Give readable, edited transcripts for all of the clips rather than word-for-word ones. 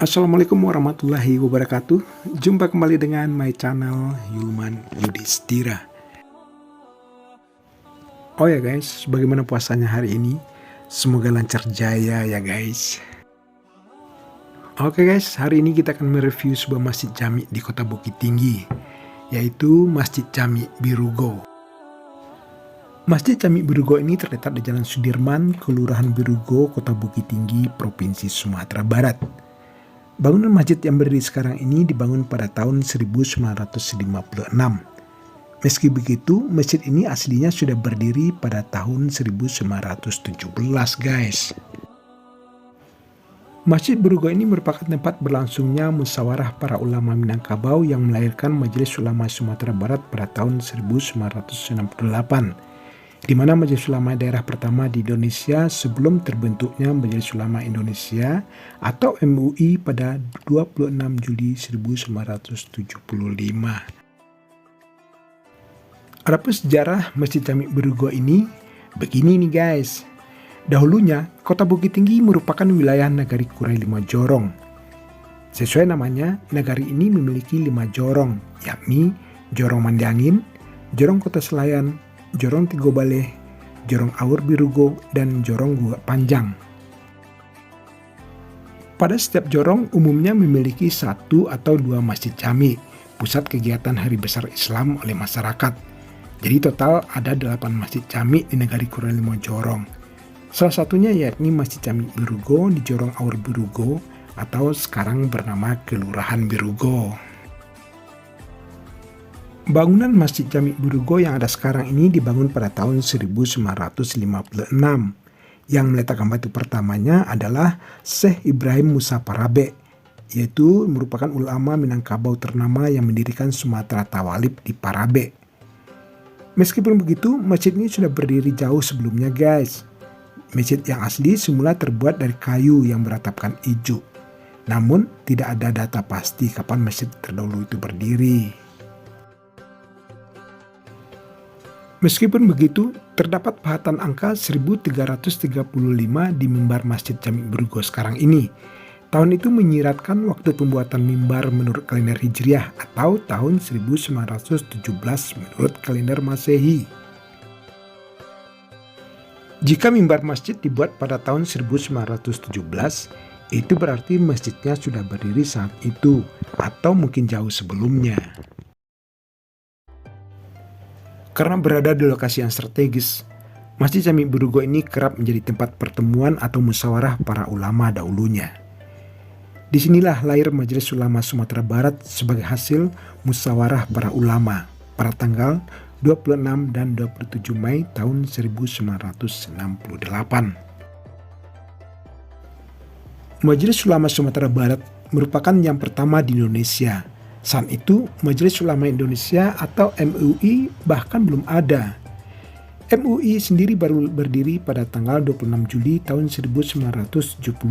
Assalamualaikum warahmatullahi wabarakatuh. Jumpa kembali dengan my channel Hilman Yudhistira. Oh ya guys, bagaimana puasanya hari ini? Semoga lancar jaya ya guys. Oke guys, hari ini kita akan mereview sebuah masjid jami di kota Bukit Tinggi, yaitu Masjid Jami Birugo. Masjid Jami Birugo ini terletak di Jalan Sudirman, Kelurahan Birugo, Kota Bukit Tinggi, Provinsi Sumatera Barat. Bangunan masjid yang berdiri sekarang ini dibangun pada tahun 1956. Meski begitu, masjid ini aslinya sudah berdiri pada tahun 1917 guys. Masjid Birugo ini merupakan tempat berlangsungnya musyawarah para ulama Minangkabau yang melahirkan Majelis Ulama Sumatera Barat pada tahun 1968. Di mana Majelis Ulama daerah pertama di Indonesia sebelum terbentuknya Majelis Ulama Indonesia atau MUI pada 26 Juli 1975. Adapun sejarah Masjid Jami Birugo ini begini nih guys. Dahulunya, kota Bukit Tinggi merupakan wilayah Nagari Kurai 5 Jorong. Sesuai namanya, nagari ini memiliki 5 jorong, yakni Jorong Mandiangin, Jorong Kota Selayan, Jorong Tigo Baleh, Jorong Aur Birugo, dan Jorong Gugak Panjang. Pada setiap jorong umumnya memiliki 1 atau 2 masjid jami, pusat kegiatan hari besar Islam oleh masyarakat. Jadi total ada 8 masjid jami di Nagari Kurai 5 Jorong. Salah satunya yakni Masjid Jami Birugo di Jorong Aur Birugo atau sekarang bernama Kelurahan Birugo. Bangunan Masjid Jami Birugo yang ada sekarang ini dibangun pada tahun 1956. Yang meletakkan batu pertamanya adalah Syekh Ibrahim Musa Parabe, yaitu merupakan ulama Minangkabau ternama yang mendirikan Sumatera Tawalib di Parabe. Meskipun begitu, masjid ini sudah berdiri jauh sebelumnya guys. Masjid yang asli semula terbuat dari kayu yang beratapkan ijuk. Namun, tidak ada data pasti kapan masjid terdahulu itu berdiri. Meskipun begitu, terdapat pahatan angka 1335 di mimbar Masjid Jami Birugo sekarang ini. Tahun itu menyiratkan waktu pembuatan mimbar menurut kalender Hijriah atau tahun 1917 menurut kalender Masehi. Jika mimbar masjid dibuat pada tahun 1917, itu berarti masjidnya sudah berdiri saat itu atau mungkin jauh sebelumnya. Karena berada di lokasi yang strategis, Masjid Jami Birugo ini kerap menjadi tempat pertemuan atau musyawarah para ulama dahulunya. Disinilah lahir Majelis Ulama Sumatera Barat sebagai hasil musyawarah para ulama pada tanggal 26 dan 27 Mei tahun 1968. Majelis Ulama Sumatera Barat merupakan yang pertama di Indonesia. Saat itu, Majelis Ulama Indonesia atau MUI bahkan belum ada. MUI sendiri baru berdiri pada tanggal 26 Juli tahun 1975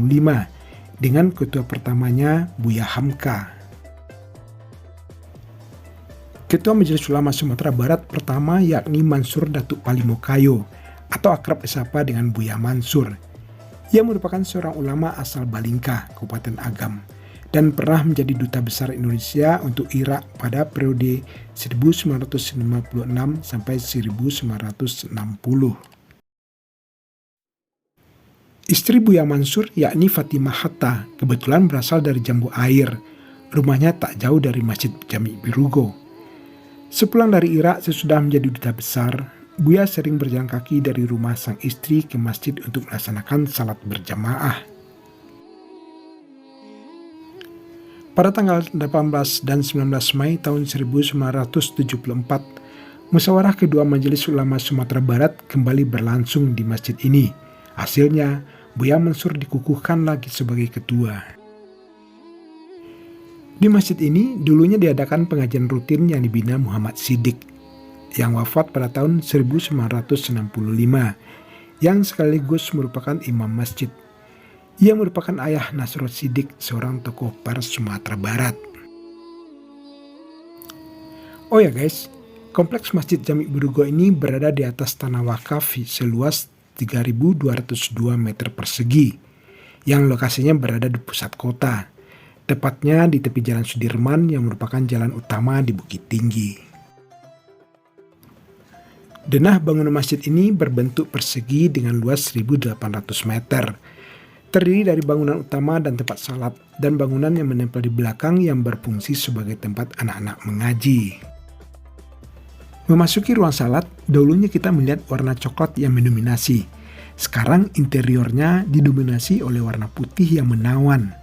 dengan ketua pertamanya Buya Hamka. Ketua Majelis Ulama Sumatera Barat pertama yakni Mansur Datuk Palimokayo atau akrab disapa dengan Buya Mansur. Ia merupakan seorang ulama asal Balingka, Kabupaten Agam, dan pernah menjadi duta besar Indonesia untuk Irak pada periode 1956 sampai 1960. Istri Buya Mansur yakni Fatimah Hatta kebetulan berasal dari Jambu Air. Rumahnya tak jauh dari Masjid Jami Birugo. Sepulang dari Irak sesudah menjadi duta besar, Buya sering berjalan kaki dari rumah sang istri ke masjid untuk melaksanakan salat berjamaah. Pada tanggal 18 dan 19 Mei tahun 1974, musyawarah kedua Majelis Ulama Sumatera Barat kembali berlangsung di masjid ini. Hasilnya, Buya Mansur dikukuhkan lagi sebagai ketua. Di masjid ini, dulunya diadakan pengajian rutin yang dibina Muhammad Siddiq, yang wafat pada tahun 1965, yang sekaligus merupakan imam masjid. Ia merupakan ayah Nasrul Siddiq, seorang tokoh pers Sumatera Barat. Oh ya guys, kompleks Masjid Jami Berugo ini berada di atas tanah wakaf seluas 3.202 meter persegi, yang lokasinya berada di pusat kota, tepatnya di tepi Jalan Sudirman yang merupakan jalan utama di Bukit Tinggi. Denah bangunan masjid ini berbentuk persegi dengan luas 1.800 meter, terdiri dari bangunan utama dan tempat salat, dan bangunan yang menempel di belakang yang berfungsi sebagai tempat anak-anak mengaji. Memasuki ruang salat, dahulunya kita melihat warna coklat yang mendominasi. Sekarang interiornya didominasi oleh warna putih yang menawan.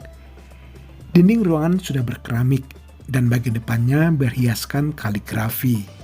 Dinding ruangan sudah berkeramik dan bagian depannya berhiaskan kaligrafi.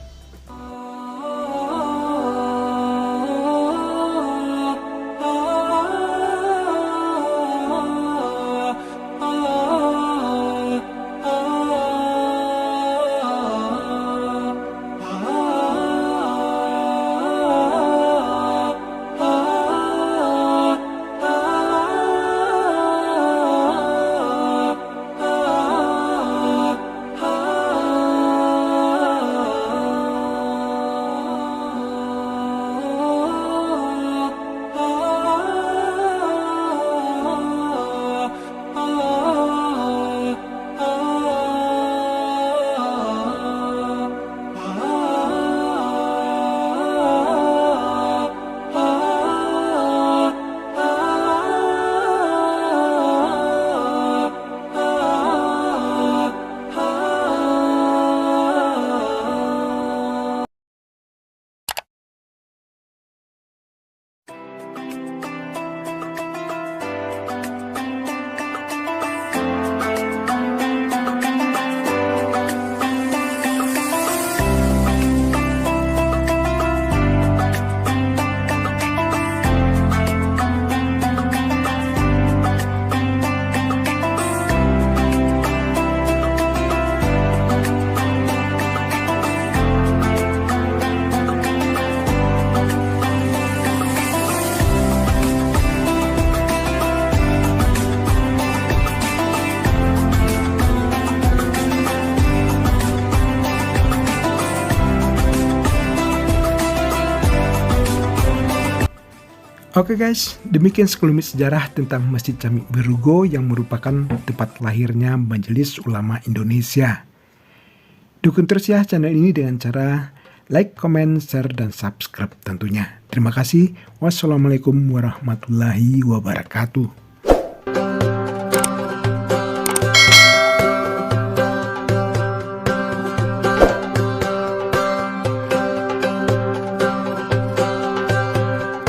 Oke guys, demikian sekelumit sejarah tentang Masjid Jami Berugo yang merupakan tempat lahirnya Majelis Ulama Indonesia. Dukung terus ya channel ini dengan cara like, comment, share, dan subscribe tentunya. Terima kasih. Wassalamualaikum warahmatullahi wabarakatuh.